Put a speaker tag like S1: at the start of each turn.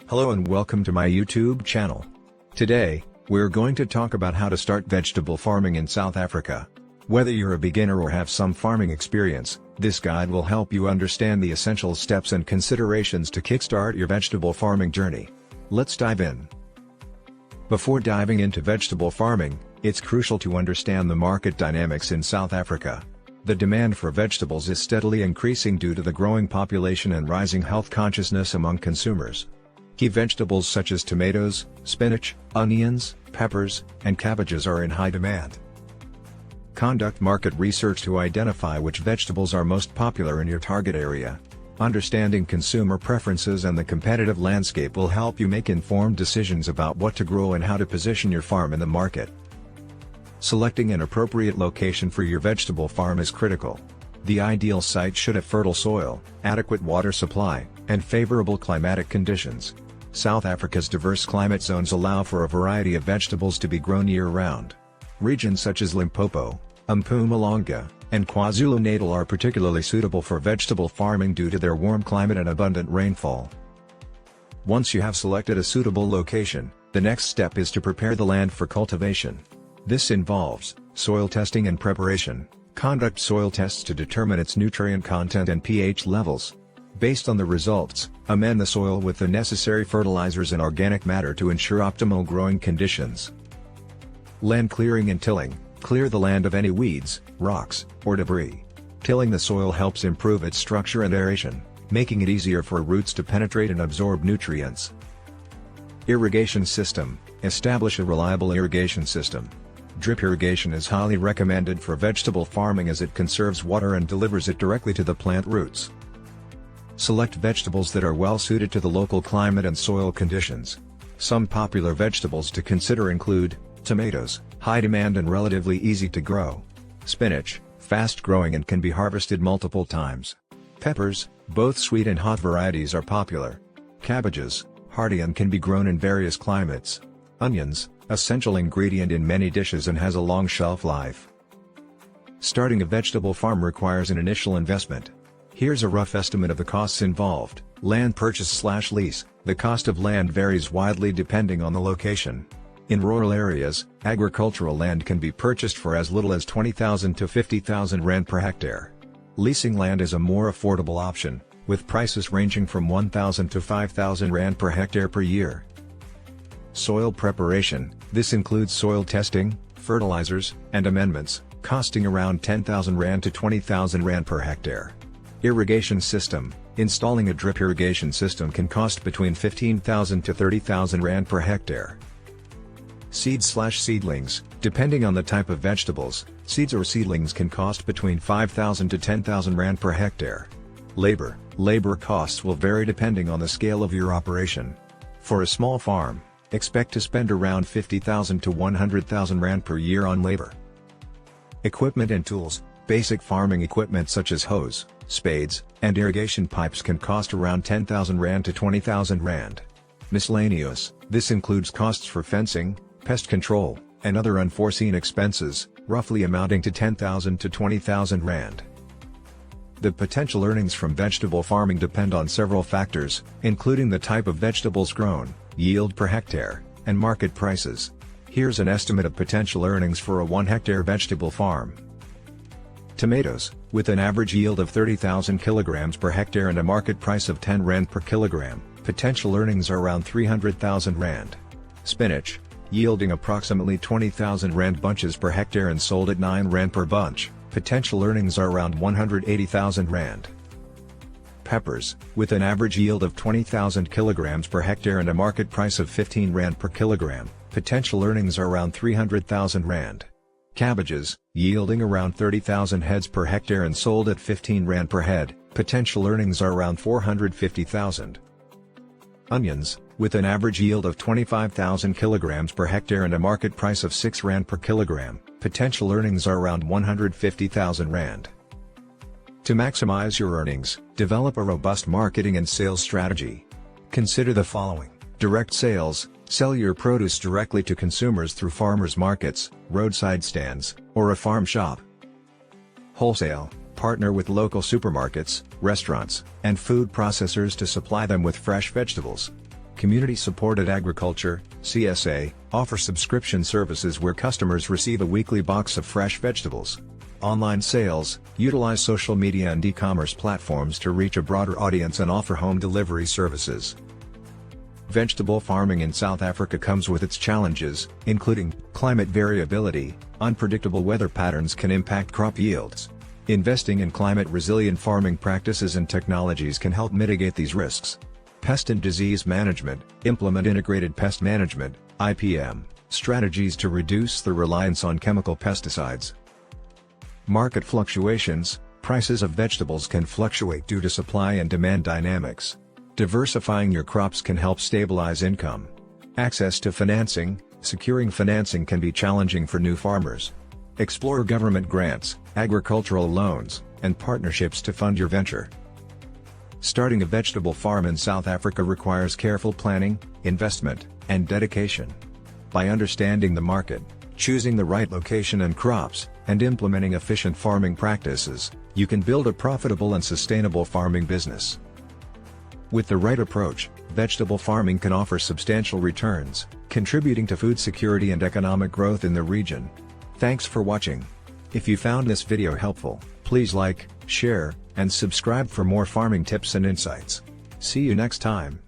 S1: Hello and welcome to my YouTube channel. Today, we're going to talk about how to start vegetable farming in South Africa. Whether you're a beginner or have some farming experience, this guide will help you understand the essential steps and considerations to kickstart your vegetable farming journey. Let's dive in. Before diving into vegetable farming, it's crucial to understand the market dynamics in South Africa. The demand for vegetables is steadily increasing due to the growing population and rising health consciousness among consumers. Key vegetables such as tomatoes, spinach, onions, peppers, and cabbages are in high demand. Conduct market research to identify which vegetables are most popular in your target area. Understanding consumer preferences and the competitive landscape will help you make informed decisions about what to grow and how to position your farm in the market. Selecting an appropriate location for your vegetable farm is critical. The ideal site should have fertile soil, adequate water supply, and favorable climatic conditions. South Africa's diverse climate zones allow for a variety of vegetables to be grown year-round. Regions such as Limpopo, Mpumalanga, and KwaZulu-Natal are particularly suitable for vegetable farming due to their warm climate and abundant rainfall. Once you have selected a suitable location, the next step is to prepare the land for cultivation. This involves soil testing and preparation. Conduct soil tests to determine its nutrient content and pH levels. Based on the results, amend the soil with the necessary fertilizers and organic matter to ensure optimal growing conditions. Land clearing and tilling. Clear the land of any weeds, rocks, or debris. Tilling the soil helps improve its structure and aeration, making it easier for roots to penetrate and absorb nutrients. Irrigation system. Establish a reliable irrigation system. Drip irrigation is highly recommended for vegetable farming as it conserves water and delivers it directly to the plant roots. Select vegetables that are well suited to the local climate and soil conditions. Some popular vegetables to consider include tomatoes, high demand and relatively easy to grow. Spinach, fast growing and can be harvested multiple times. Peppers, both sweet and hot varieties are popular. Cabbages, hardy and can be grown in various climates. Onions, essential ingredient in many dishes and has a long shelf life. Starting a vegetable farm requires an initial investment. Here's a rough estimate of the costs involved. Land purchase/lease. The cost of land varies widely depending on the location. In rural areas, agricultural land can be purchased for as little as 20,000 to 50,000 rand per hectare. Leasing land is a more affordable option, with prices ranging from 1,000 to 5,000 rand per hectare per year. Soil preparation. This includes soil testing, fertilizers, and amendments, costing around 10,000 rand to 20,000 rand per hectare. Irrigation system. Installing a drip irrigation system can cost between 15,000 to 30,000 rand per hectare. Seeds/seedlings. Depending on the type of vegetables, seeds or seedlings can cost between 5,000 to 10,000 rand per hectare. Labor. Labor costs will vary depending on the scale of your operation. For a small farm, expect to spend around 50,000 to 100,000 rand per year on labor. Equipment and tools. Basic farming equipment such as hoes, spades, and irrigation pipes can cost around 10,000 rand to 20,000 rand. Miscellaneous. This includes costs for fencing, pest control, and other unforeseen expenses, roughly amounting to 10,000 to 20,000 rand. The potential earnings from vegetable farming depend on several factors, including the type of vegetables grown, yield per hectare, and market prices. Here's an estimate of potential earnings for a 1-hectare vegetable farm. Tomatoes, with an average yield of 30,000 kilograms per hectare and a market price of 10 rand per kilogram, potential earnings are around 300,000 rand. Spinach, yielding approximately 20,000 rand bunches per hectare and sold at 9 rand per bunch, potential earnings are around 180,000 rand. Peppers, with an average yield of 20,000 kilograms per hectare and a market price of 15 rand per kilogram, potential earnings are around 300,000 rand. Cabbages, yielding around 30,000 heads per hectare and sold at 15 rand per head, potential earnings are around 450,000. Onions, with an average yield of 25,000 kilograms per hectare and a market price of 6 rand per kilogram, potential earnings are around 150,000 rand. To maximize your earnings, develop a robust marketing and sales strategy. Consider the following: direct sales. Sell your produce directly to consumers through farmers markets, roadside stands, or a farm shop. Wholesale. Partner with local supermarkets, restaurants, and food processors to supply them with fresh vegetables. Community-supported agriculture, CSA, offers subscription services where customers receive a weekly box of fresh vegetables. Online sales, utilize social media and e-commerce platforms to reach a broader audience and offer home delivery services. Vegetable farming in South Africa comes with its challenges, including climate variability. Unpredictable weather patterns can impact crop yields. Investing in climate-resilient farming practices and technologies can help mitigate these risks. Pest and disease management, implement integrated pest management, IPM, strategies to reduce the reliance on chemical pesticides. Market fluctuations, prices of vegetables can fluctuate due to supply and demand dynamics. Diversifying your crops can help stabilize income. Access to financing, securing financing can be challenging for new farmers. Explore government grants, agricultural loans, and partnerships to fund your venture. Starting a vegetable farm in South Africa requires careful planning, investment, and dedication. By understanding the market, choosing the right location and crops, and implementing efficient farming practices, you can build a profitable and sustainable farming business. With the right approach, vegetable farming can offer substantial returns, contributing to food security and economic growth in the region. Thanks for watching. If you found this video helpful, please like, share, and subscribe for more farming tips and insights. See you next time.